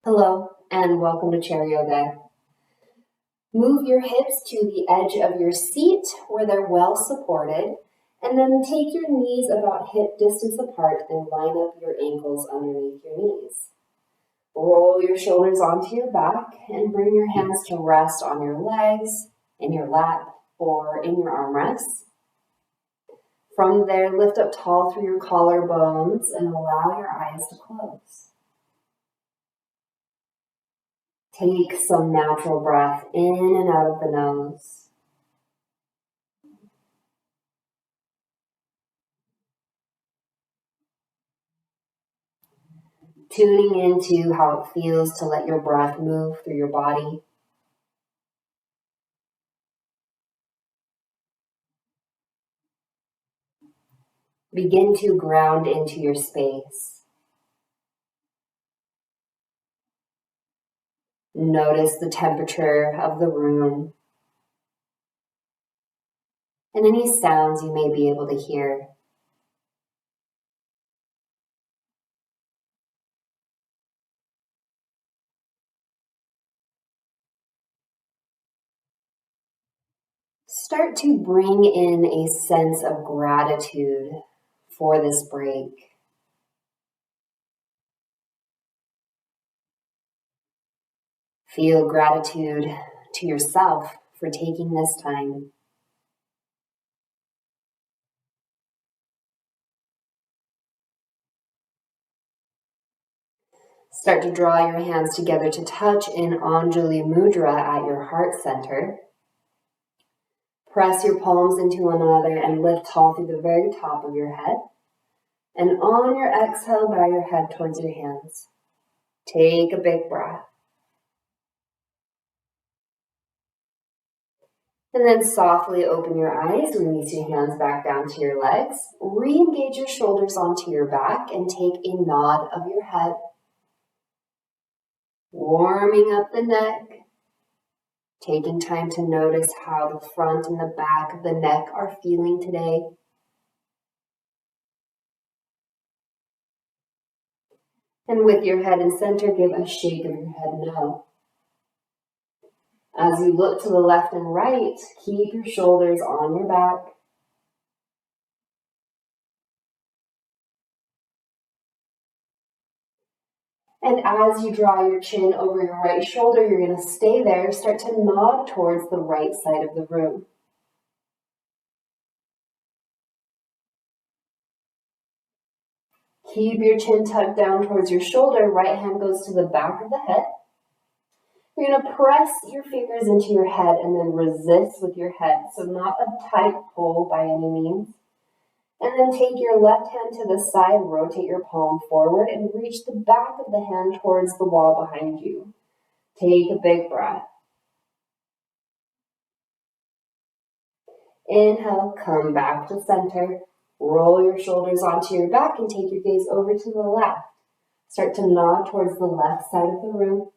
Hello, and welcome to Chair Yoga. Move your hips to the edge of your seat where they're well supported, and then take your knees about hip distance apart and line up your ankles underneath your knees. Roll your shoulders onto your back and bring your hands to rest on your legs, in your lap, or in your armrests. From there, lift up tall through your collarbones and allow your eyes to close. Take some natural breath in and out of the nose. Tuning into how it feels to let your breath move through your body. Begin to ground into your space. Notice the temperature of the room and any sounds you may be able to hear. Start to bring in a sense of gratitude for this break. Feel gratitude to yourself for taking this time. Start to draw your hands together to touch in Anjali Mudra at your heart center. Press your palms into one another and lift tall through the very top of your head. And on your exhale, bow your head towards your hands. Take a big breath. And then softly open your eyes, release your hands back down to your legs. Re-engage your shoulders onto your back and take a nod of your head. Warming up the neck. Taking time to notice how the front and the back of the neck are feeling today. And with your head in center, give a shake of your head no. As you look to the left and right, keep your shoulders on your back. And as you draw your chin over your right shoulder, you're going to stay there. Start to nod towards the right side of the room. Keep your chin tucked down towards your shoulder. Right hand goes to the back of the head. You're going to press your fingers into your head and then resist with your head. So not a tight pull by any means. And then take your left hand to the side, rotate your palm forward, and reach the back of the hand towards the wall behind you. Take a big breath. Inhale, come back to center. Roll your shoulders onto your back and take your gaze over to the left. Start to nod towards the left side of the room.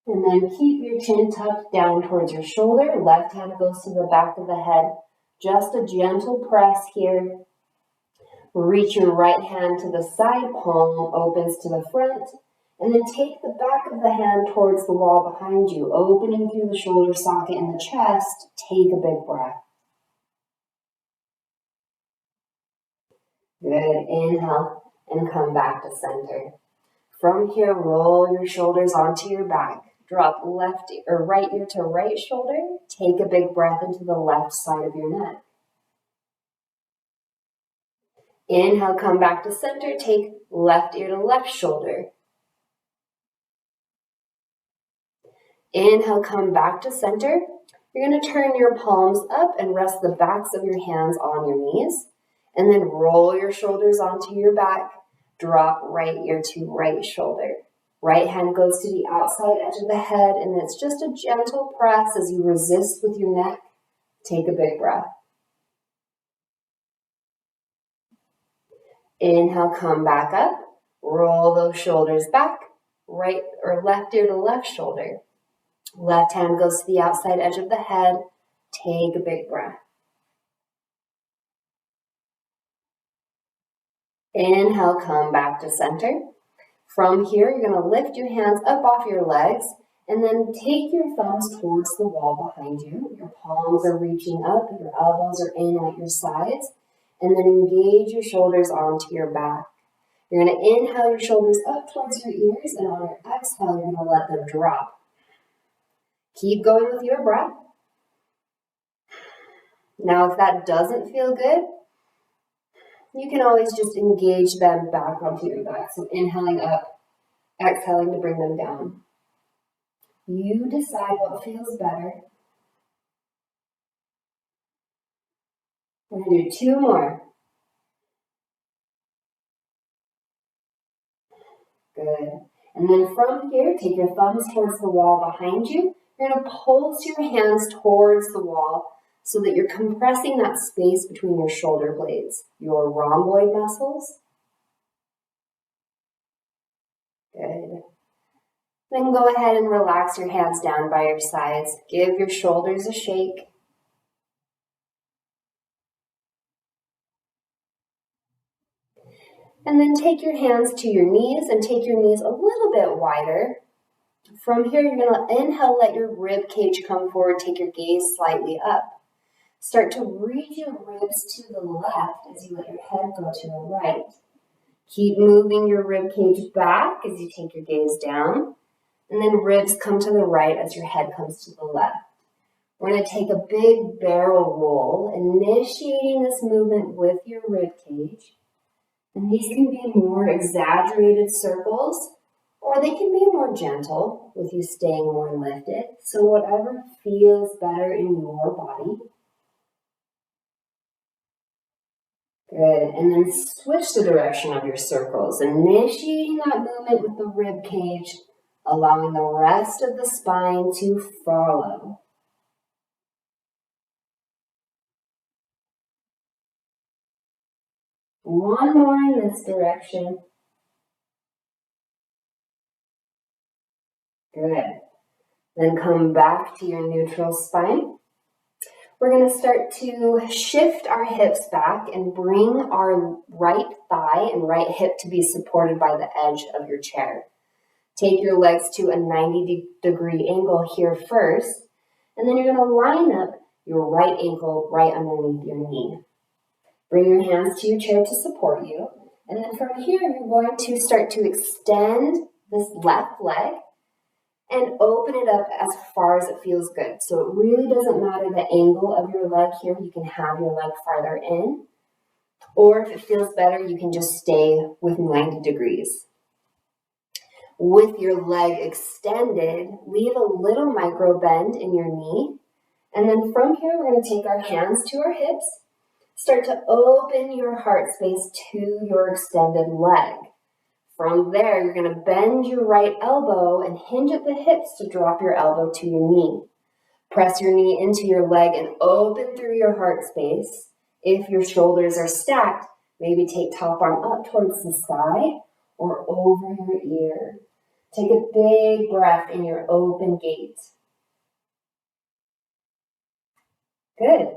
And then keep your chin tucked down towards your shoulder. Left hand goes to the back of the head. Just a gentle press here. Reach your right hand to the side, palm opens to the front. And then take the back of the hand towards the wall behind you, opening through the shoulder socket and the chest. Take a big breath. Good. Inhale and come back to center. From here, roll your shoulders onto your back. Drop left or right ear to right shoulder. Take a big breath into the left side of your neck. Inhale, come back to center. Take left ear to left shoulder. Inhale, come back to center. You're going to turn your palms up and rest the backs of your hands on your knees. And then roll your shoulders onto your back. Drop right ear to right shoulder. Right hand goes to the outside edge of the head, and it's just a gentle press as you resist with your neck. Take a big breath. Inhale, come back up. Roll those shoulders back. Right or left ear to left shoulder. Left hand goes to the outside edge of the head. Take a big breath. Inhale, come back to center. From here, you're going to lift your hands up off your legs and then take your thumbs towards the wall behind you. Your palms are reaching up, your elbows are in at your sides, and then engage your shoulders onto your back. You're going to inhale your shoulders up towards your ears, and on your exhale, you're going to let them drop. Keep going with your breath. Now, if that doesn't feel good, you can always just engage them back onto your back. So inhaling up, exhaling to bring them down. You decide what feels better. We're going to do 2 more. Good. And then from here, take your thumbs towards the wall behind you. You're going to pulse your hands towards the wall so that you're compressing that space between your shoulder blades, your rhomboid muscles. Good. Then go ahead and relax your hands down by your sides. Give your shoulders a shake. And then take your hands to your knees and take your knees a little bit wider. From here, you're going to inhale, let your rib cage come forward, take your gaze slightly up. Start to reach your ribs to the left as you let your head go to the right. Keep moving your rib cage back as you take your gaze down. And then ribs come to the right as your head comes to the left. We're going to take a big barrel roll, initiating this movement with your rib cage. And these can be more exaggerated circles, or they can be more gentle with you staying more lifted. So whatever feels better in your body. Good. And then switch the direction of your circles, initiating that movement with the rib cage, allowing the rest of the spine to follow. One more in this direction. Good. Then come back to your neutral spine. We're going to start to shift our hips back and bring our right thigh and right hip to be supported by the edge of your chair. Take your legs to a 90-degree angle here first, and then you're going to line up your right ankle right underneath your knee. Bring your hands to your chair to support you, and then from here you're going to start to extend this left leg and open it up as far as it feels good. So it really doesn't matter the angle of your leg here. You can have your leg farther in, or if it feels better, you can just stay with 90 degrees. With your leg extended, leave a little micro bend in your knee. And then from here, we're going to take our hands to our hips. Start to open your heart space to your extended leg. From there, you're going to bend your right elbow and hinge at the hips to drop your elbow to your knee. Press your knee into your leg and open through your heart space. If your shoulders are stacked, maybe take top arm up towards the sky or over your ear. Take a big breath in your open gait. Good.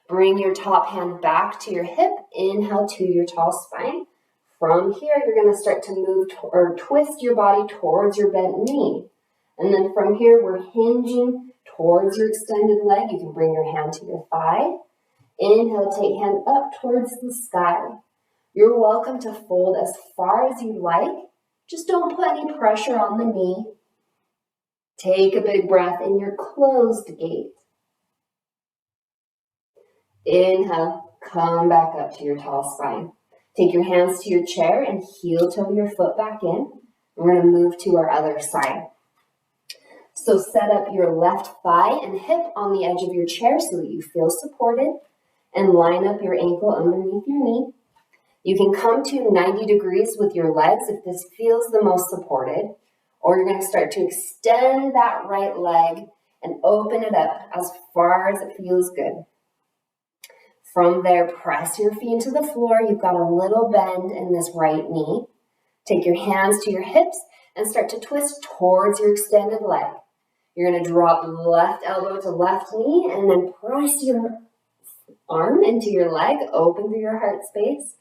Bring your top hand back to your hip. Inhale to your tall spine. From here, you're going to start to move or twist your body towards your bent knee. And then from here, we're hinging towards your extended leg. You can bring your hand to your thigh. Inhale, take hand up towards the sky. You're welcome to fold as far as you like. Just don't put any pressure on the knee. Take a big breath in your closed gait. Inhale, come back up to your tall spine. Take your hands to your chair and heel toe your foot back in. We're going to move to our other side. So set up your left thigh and hip on the edge of your chair so that you feel supported, and line up your ankle underneath your knee. You can come to 90 degrees with your legs if this feels the most supported, or you're going to start to extend that right leg and open it up as far as it feels good. From there, press your feet into the floor. You've got a little bend in this right knee. Take your hands to your hips and start to twist towards your extended leg. You're going to drop left elbow to left knee and then press your arm into your leg, open through your heart space.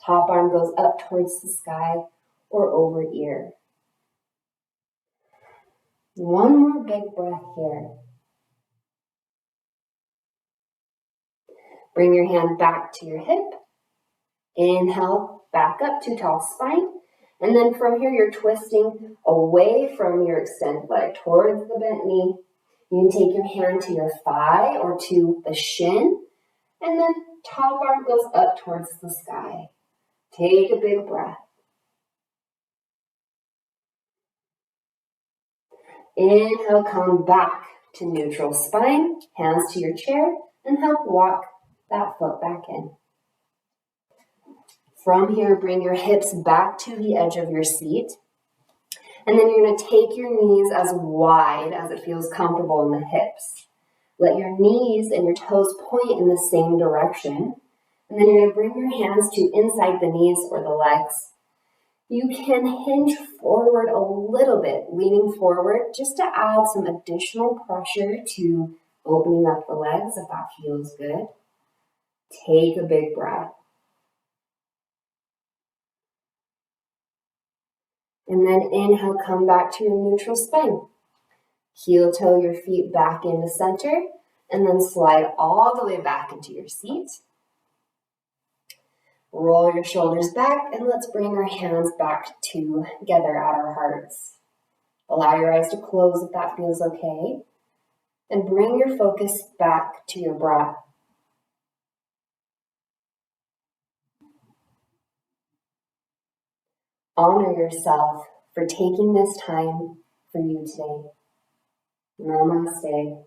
Top arm goes up towards the sky or over ear. One more big breath here. Bring your hand back to your hip. Inhale, back up to tall spine. And then from here, you're twisting away from your extended leg towards the bent knee. You can take your hand to your thigh or to the shin. And then top arm goes up towards the sky. Take a big breath. Inhale, come back to neutral spine, hands to your chair, and help walk that foot back in. From here, bring your hips back to the edge of your seat. And then you're going to take your knees as wide as it feels comfortable in the hips. Let your knees and your toes point in the same direction. And then you're going to bring your hands to inside the knees or the legs. You can hinge forward a little bit, leaning forward just to add some additional pressure to opening up the legs if that feels good. Take a big breath. And then inhale, come back to your neutral spine. Heel toe your feet back into center and then slide all the way back into your seat. Roll your shoulders back and let's bring our hands back together at our hearts. Allow your eyes to close if that feels okay. And bring your focus back to your breath. Honor yourself for taking this time for you today. Namaste.